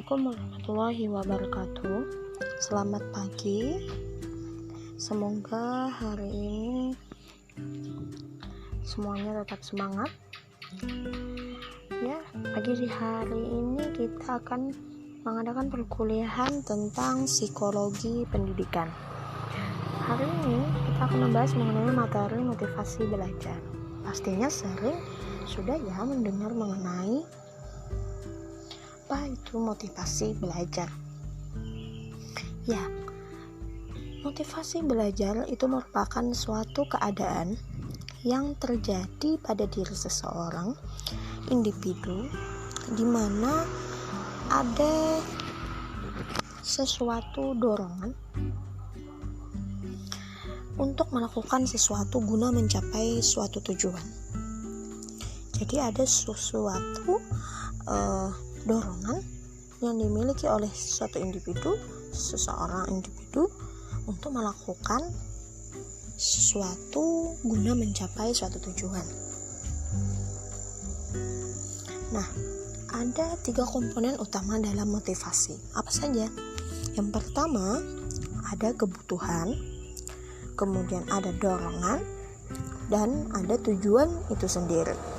Assalamualaikum warahmatullahi wabarakatuh. Selamat pagi. Semoga hari ini semuanya tetap semangat. Ya, pagi di hari ini kita akan mengadakan perkuliahan tentang psikologi pendidikan. Hari ini kita akan membahas mengenai materi motivasi belajar. Pastinya sering sudah ya mendengar mengenai apa itu motivasi belajar. Ya, motivasi belajar itu merupakan suatu keadaan yang terjadi pada diri seseorang individu di mana ada sesuatu dorongan untuk melakukan sesuatu guna mencapai suatu tujuan. Jadi ada sesuatu dorongan yang dimiliki oleh seseorang individu untuk melakukan sesuatu guna mencapai suatu tujuan. Nah, ada 3 komponen utama dalam motivasi. Apa saja? Yang pertama, ada kebutuhan, kemudian ada dorongan, dan ada tujuan itu sendiri.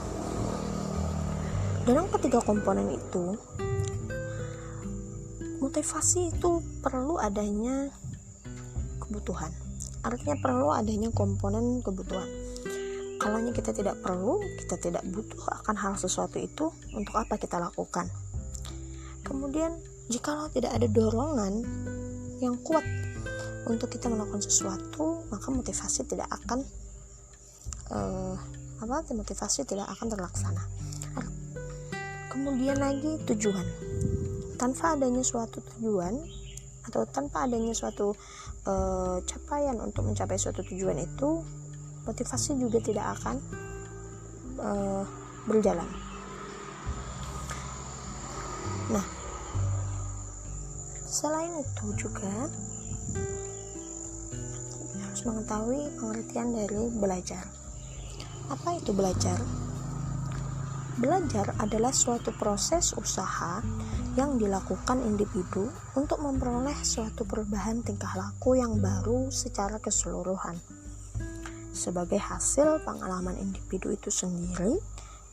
Dalam ketiga komponen itu, motivasi itu perlu adanya kebutuhan. Artinya perlu adanya komponen kebutuhan. Kalau kita tidak perlu, kita tidak butuh akan hal sesuatu itu, untuk apa kita lakukan? Kemudian, jikalau tidak ada dorongan yang kuat untuk kita melakukan sesuatu, maka motivasi tidak akan terlaksana. Kemudian lagi tujuan. Tanpa adanya suatu tujuan atau tanpa adanya suatu capaian untuk mencapai suatu tujuan itu, motivasi juga tidak akan berjalan. Nah, selain itu juga harus mengetahui pengertian dari belajar. Apa itu belajar? Belajar adalah suatu proses usaha yang dilakukan individu untuk memperoleh suatu perubahan tingkah laku yang baru secara keseluruhan sebagai hasil pengalaman individu itu sendiri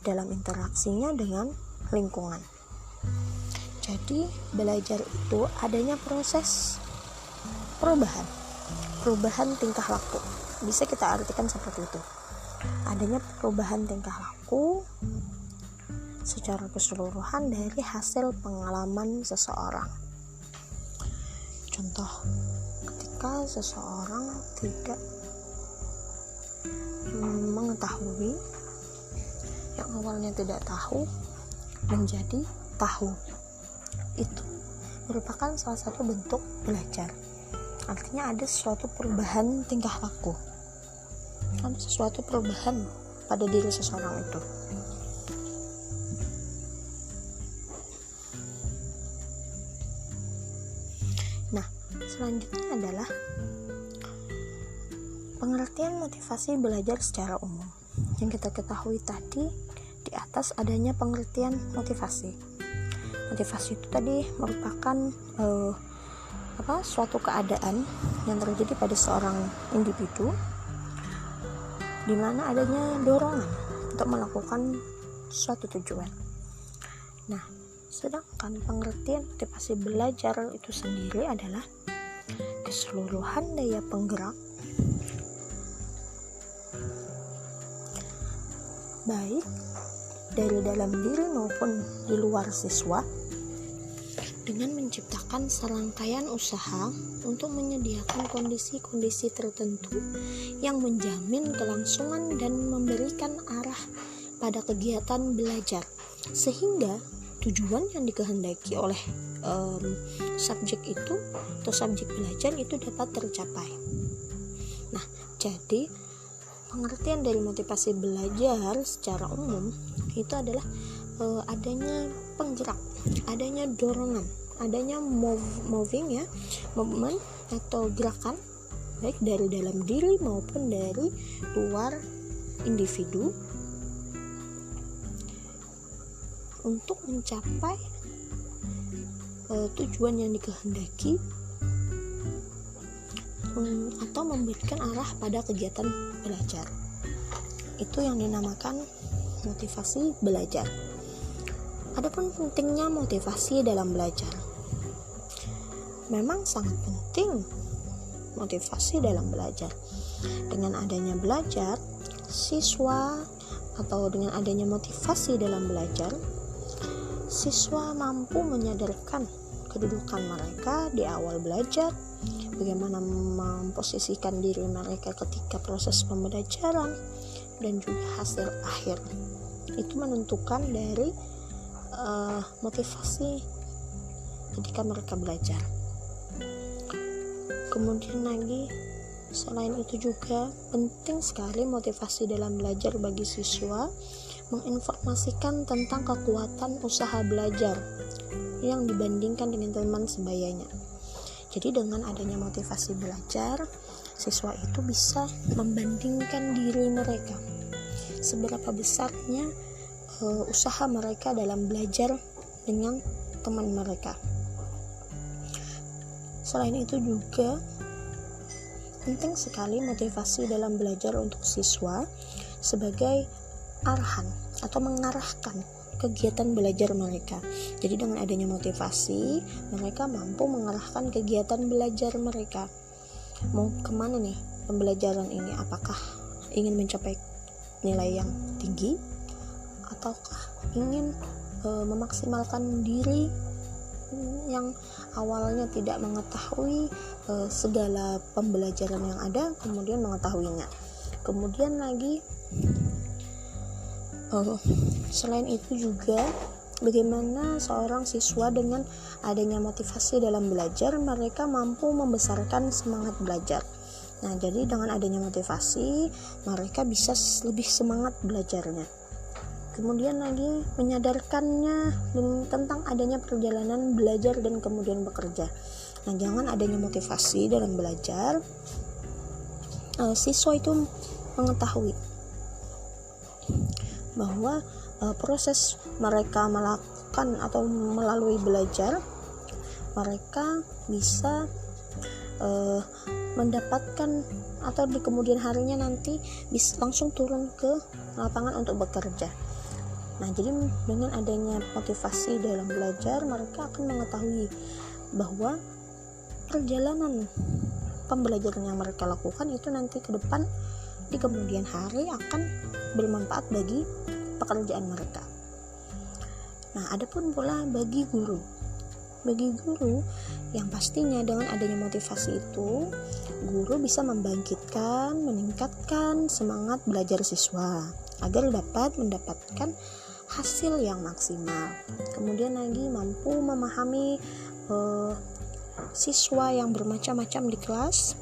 dalam interaksinya dengan lingkungan. Jadi, belajar itu adanya proses perubahan tingkah laku. Bisa kita artikan seperti itu. Adanya perubahan tingkah laku secara keseluruhan dari hasil pengalaman seseorang. Contoh, ketika seseorang tidak mengetahui, yang awalnya tidak tahu menjadi tahu, itu merupakan salah satu bentuk belajar. Artinya ada sesuatu perubahan tingkah laku, ada sesuatu perubahan pada diri seseorang itu. Nah, selanjutnya adalah pengertian motivasi belajar secara umum. Yang kita ketahui tadi di atas adanya pengertian motivasi. Motivasi itu tadi merupakan suatu keadaan yang terjadi pada seorang individu di mana adanya dorongan untuk melakukan suatu tujuan. Nah, sedangkan pengertian motivasi belajar itu sendiri adalah keseluruhan daya penggerak baik dari dalam diri maupun di luar siswa dengan menciptakan serangkaian usaha untuk menyediakan kondisi-kondisi tertentu yang menjamin kelangsungan dan memberikan arah pada kegiatan belajar sehingga tujuan yang dikehendaki oleh subjek itu atau subjek belajar itu dapat tercapai. Nah, jadi pengertian dari motivasi belajar secara umum itu adalah adanya penggerak, adanya dorongan, adanya movement atau gerakan baik dari dalam diri maupun dari luar individu untuk mencapai tujuan yang dikehendaki, atau memberikan arah pada kegiatan belajar. Itu yang dinamakan motivasi belajar. Adapun pentingnya motivasi dalam belajar, memang sangat penting motivasi dalam belajar. Dengan adanya belajar, siswa atau dengan adanya motivasi dalam belajar, siswa mampu menyadarkan kedudukan mereka di awal belajar, bagaimana memposisikan diri mereka ketika proses pembelajaran, dan juga hasil akhir. Itu menentukan dari motivasi ketika mereka belajar. Kemudian lagi, selain itu juga penting sekali motivasi dalam belajar bagi siswa menginformasikan tentang kekuatan usaha belajar yang dibandingkan dengan teman sebayanya. Jadi dengan adanya motivasi belajar, siswa itu bisa membandingkan diri mereka, seberapa besarnya usaha mereka dalam belajar dengan teman mereka. Selain itu juga penting sekali motivasi dalam belajar untuk siswa sebagai arahan atau mengarahkan kegiatan belajar mereka. Jadi dengan adanya motivasi, mereka mampu mengarahkan kegiatan belajar mereka. Mau kemana nih pembelajaran ini? Apakah ingin mencapai nilai yang tinggi, ataukah ingin memaksimalkan diri yang awalnya tidak mengetahui segala pembelajaran yang ada, kemudian mengetahuinya. Kemudian lagi, selain itu juga bagaimana seorang siswa dengan adanya motivasi dalam belajar, mereka mampu membesarkan semangat belajar. Nah, jadi dengan adanya motivasi, mereka bisa lebih semangat belajarnya. Kemudian lagi menyadarkannya tentang adanya perjalanan belajar dan kemudian bekerja. Nah, jangan adanya motivasi dalam belajar, siswa itu mengetahui bahwa proses mereka melakukan atau melalui belajar, mereka bisa mendapatkan atau di kemudian harinya nanti bisa langsung turun ke lapangan untuk bekerja. Nah, jadi dengan adanya motivasi dalam belajar, mereka akan mengetahui bahwa perjalanan pembelajaran yang mereka lakukan itu nanti ke depan di kemudian hari akan bermanfaat bagi pekerjaan mereka. Nah, adapun pula bagi guru. Bagi guru, yang pastinya dengan adanya motivasi itu, guru bisa membangkitkan, meningkatkan semangat belajar siswa agar dapat mendapatkan hasil yang maksimal. Kemudian lagi mampu memahami siswa yang bermacam-macam di kelas.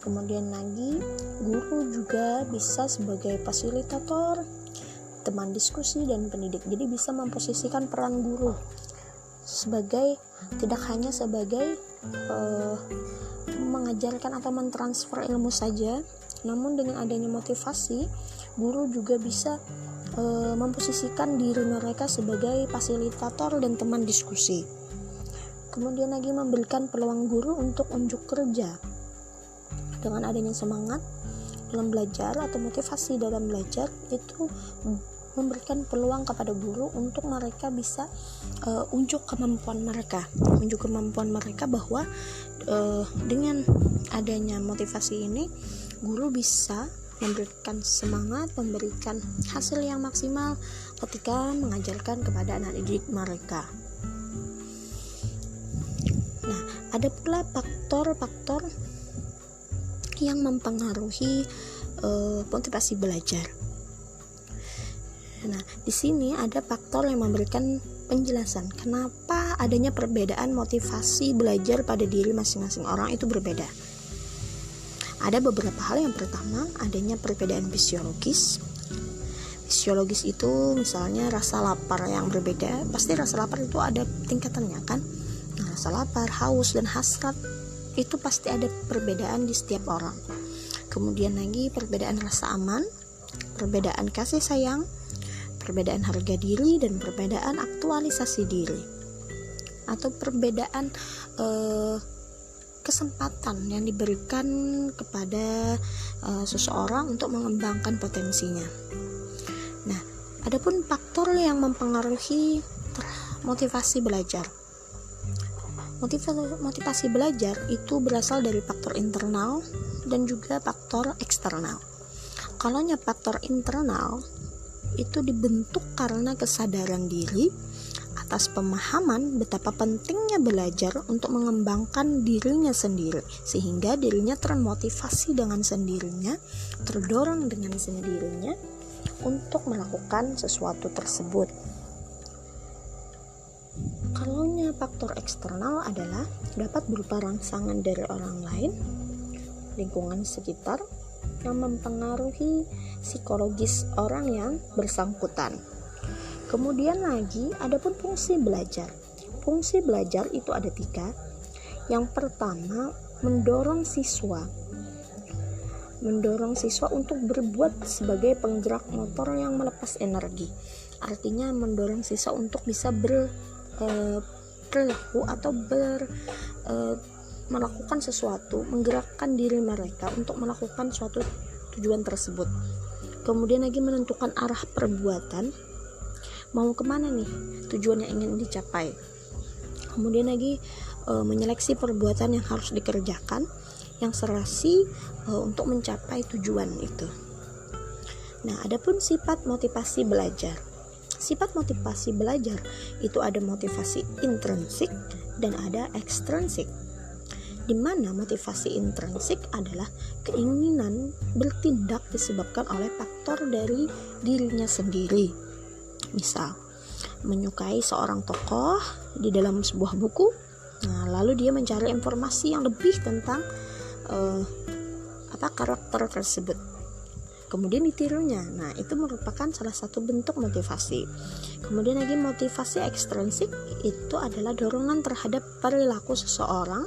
Kemudian lagi guru juga bisa sebagai fasilitator, teman diskusi, dan pendidik. Jadi bisa memposisikan peran guru sebagai, tidak hanya sebagai mengajarkan atau mentransfer ilmu saja, namun dengan adanya motivasi, guru juga bisa memposisikan diri mereka sebagai fasilitator dan teman diskusi. Kemudian lagi memberikan peluang guru untuk unjuk kerja. Dengan adanya semangat dalam belajar atau motivasi dalam belajar, itu memberikan peluang kepada guru untuk mereka bisa unjuk kemampuan mereka bahwa dengan adanya motivasi ini, guru bisa memberikan semangat, memberikan hasil yang maksimal ketika mengajarkan kepada anak didik mereka. Nah, ada pula faktor-faktor yang mempengaruhi motivasi belajar. Nah, di sini ada faktor yang memberikan penjelasan kenapa adanya perbedaan motivasi belajar pada diri masing-masing orang itu berbeda. Ada beberapa hal. Yang pertama, adanya perbedaan fisiologis. Fisiologis itu misalnya rasa lapar yang berbeda. Pasti rasa lapar itu ada tingkatannya kan. Nah, rasa lapar, haus, dan hasrat itu pasti ada perbedaan di setiap orang. Kemudian lagi perbedaan rasa aman, perbedaan kasih sayang, perbedaan harga diri, dan perbedaan aktualisasi diri. atau perbedaan kesempatan yang diberikan kepada seseorang untuk mengembangkan potensinya. Nah, adapun faktor yang mempengaruhi motivasi belajar. Motivasi belajar itu berasal dari faktor internal dan juga faktor eksternal. Kalau faktor internal itu dibentuk karena kesadaran diri atas pemahaman betapa pentingnya belajar untuk mengembangkan dirinya sendiri, sehingga dirinya termotivasi dengan sendirinya, terdorong dengan sendirinya untuk melakukan sesuatu tersebut. Kalau faktor eksternal adalah dapat berupa rangsangan dari orang lain, lingkungan sekitar yang mempengaruhi psikologis orang yang bersangkutan. Kemudian lagi, adapun fungsi belajar. Fungsi belajar itu ada 3. Yang pertama, mendorong siswa untuk berbuat sebagai penggerak motor yang melepas energi. Artinya mendorong siswa untuk bisa berperilaku atau melakukan sesuatu, menggerakkan diri mereka untuk melakukan suatu tujuan tersebut. Kemudian lagi menentukan arah perbuatan, mau kemana nih tujuan yang ingin dicapai. Kemudian lagi menyeleksi perbuatan yang harus dikerjakan, yang serasi untuk mencapai tujuan itu. Nah, adapun sifat motivasi belajar. Sifat motivasi belajar itu ada motivasi intrinsik dan ada ekstrinsik. Di mana motivasi intrinsik adalah keinginan bertindak disebabkan oleh faktor dari dirinya sendiri. Misal, menyukai seorang tokoh di dalam sebuah buku, nah lalu dia mencari informasi yang lebih tentang karakter tersebut, kemudian ditirunya. Nah, itu merupakan salah satu bentuk motivasi. Kemudian lagi motivasi ekstrinsik itu adalah dorongan terhadap perilaku seseorang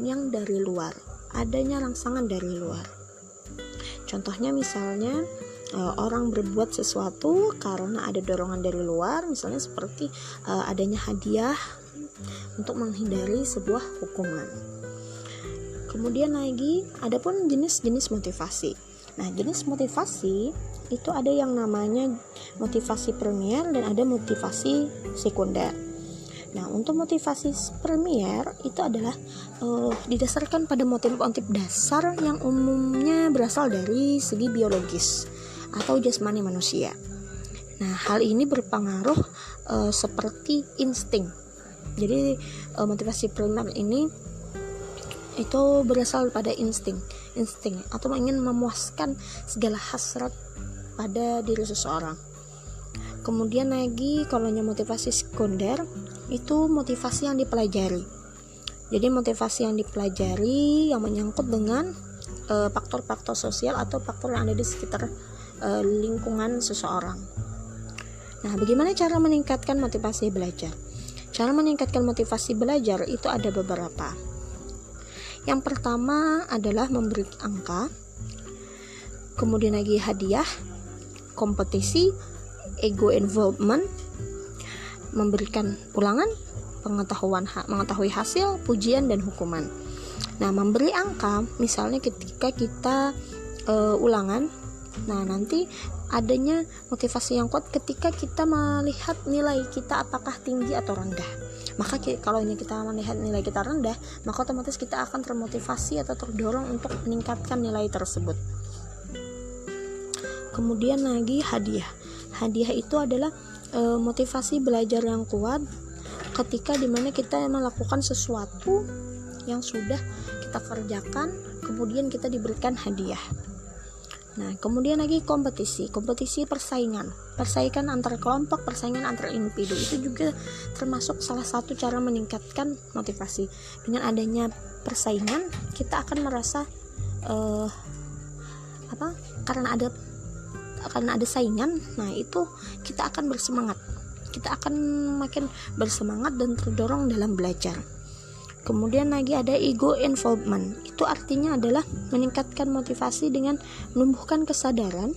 yang dari luar, adanya rangsangan dari luar. Contohnya misalnya orang berbuat sesuatu karena ada dorongan dari luar, misalnya seperti adanya hadiah untuk menghindari sebuah hukuman. Kemudian lagi adapun jenis-jenis motivasi. Nah, jenis motivasi itu ada yang namanya motivasi primer dan ada motivasi sekunder. Nah, untuk motivasi primer itu adalah didasarkan pada motif-motif dasar yang umumnya berasal dari segi biologis atau jasmani manusia. Nah, hal ini berpengaruh seperti insting. Jadi motivasi primer ini itu berasal pada insting atau ingin memuaskan segala hasrat pada diri seseorang. Kemudian lagi kalau motivasi sekunder itu motivasi yang dipelajari. Jadi motivasi yang dipelajari yang menyangkut dengan faktor-faktor sosial atau faktor yang ada di sekitar lingkungan seseorang. Nah, bagaimana cara meningkatkan motivasi belajar? Cara meningkatkan motivasi belajar itu ada beberapa. Yang pertama adalah memberi angka, kemudian lagi hadiah, kompetisi, ego involvement, memberikan ulangan, mengetahui hasil, pujian, dan hukuman. Nah, memberi angka, misalnya ketika kita ulangan, nah nanti adanya motivasi yang kuat ketika kita melihat nilai kita apakah tinggi atau rendah. Maka kalau kita melihat nilai kita rendah, maka otomatis kita akan termotivasi atau terdorong untuk meningkatkan nilai tersebut. Kemudian lagi hadiah. Hadiah itu adalah motivasi belajar yang kuat ketika dimana kita melakukan sesuatu yang sudah kita kerjakan, kemudian kita diberikan hadiah. Nah, kemudian lagi kompetisi persaingan antar kelompok, persaingan antar individu, itu juga termasuk salah satu cara meningkatkan motivasi. Dengan adanya persaingan, kita akan merasa karena ada saingan, nah itu kita akan bersemangat, kita akan makin bersemangat dan terdorong dalam belajar. Kemudian lagi ada ego involvement. Itu artinya adalah meningkatkan motivasi dengan menumbuhkan kesadaran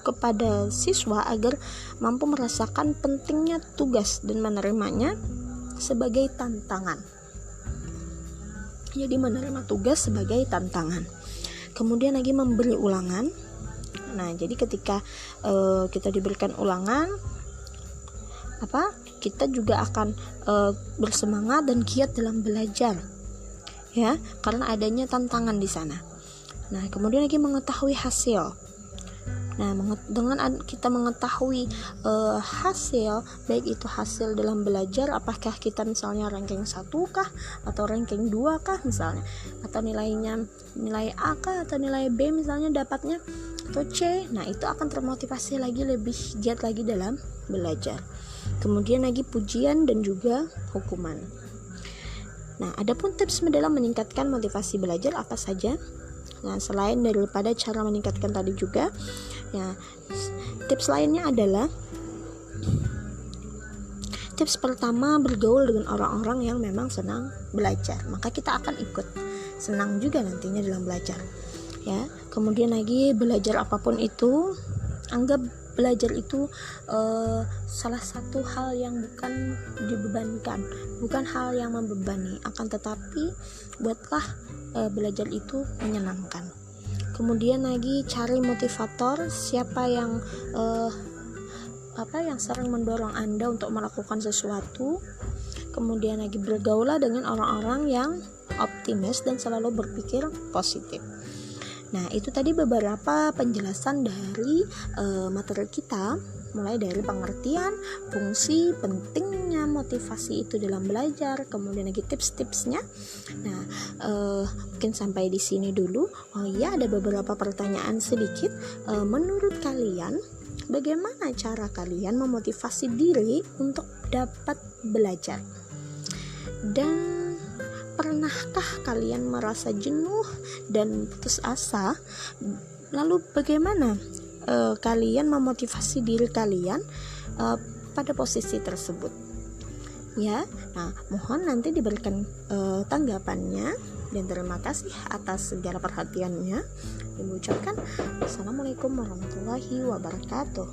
kepada siswa agar mampu merasakan pentingnya tugas dan menerimanya, sebagai tantangan. Jadi menerima tugas sebagai tantangan. Kemudian lagi memberi ulangan. Nah, jadi ketika kita diberikan ulangan, kita juga akan bersemangat dan giat dalam belajar, ya, karena adanya tantangan di sana. Nah, kemudian lagi mengetahui hasil. Nah, dengan kita mengetahui hasil, baik itu hasil dalam belajar, apakah kita misalnya ranking 1 kah, atau ranking 2 kah misalnya, atau nilainya nilai A kah, atau nilai B misalnya dapatnya, atau C. Nah, itu akan termotivasi lagi, lebih giat lagi dalam belajar. Kemudian lagi pujian dan juga hukuman. Nah, adapun tips dalam meningkatkan motivasi belajar apa saja? Nah, selain daripada cara meningkatkan tadi juga, ya, tips lainnya adalah tips pertama, bergaul dengan orang-orang yang memang senang belajar, maka kita akan ikut senang juga nantinya dalam belajar, ya. Kemudian lagi belajar apapun itu, anggap belajar itu salah satu hal yang bukan dibebankan, bukan hal yang membebani, akan tetapi buatlah belajar itu menyenangkan. Kemudian lagi cari motivator, siapa yang yang sering mendorong Anda untuk melakukan sesuatu. Kemudian lagi bergaulah dengan orang-orang yang optimis dan selalu berpikir positif. Nah, itu tadi beberapa penjelasan dari materi kita, mulai dari pengertian, fungsi, pentingnya motivasi itu dalam belajar, kemudian lagi tips-tipsnya. Nah, mungkin sampai di sini dulu. Oh iya, ada beberapa pertanyaan sedikit. Menurut kalian, bagaimana cara kalian memotivasi diri untuk dapat belajar? Dan pernahkah kalian merasa jenuh dan putus asa? Lalu bagaimana kalian memotivasi diri kalian pada posisi tersebut? Ya, nah, mohon nanti diberikan tanggapannya, dan terima kasih atas segala perhatiannya. Ibu ucapkan Assalamualaikum warahmatullahi wabarakatuh.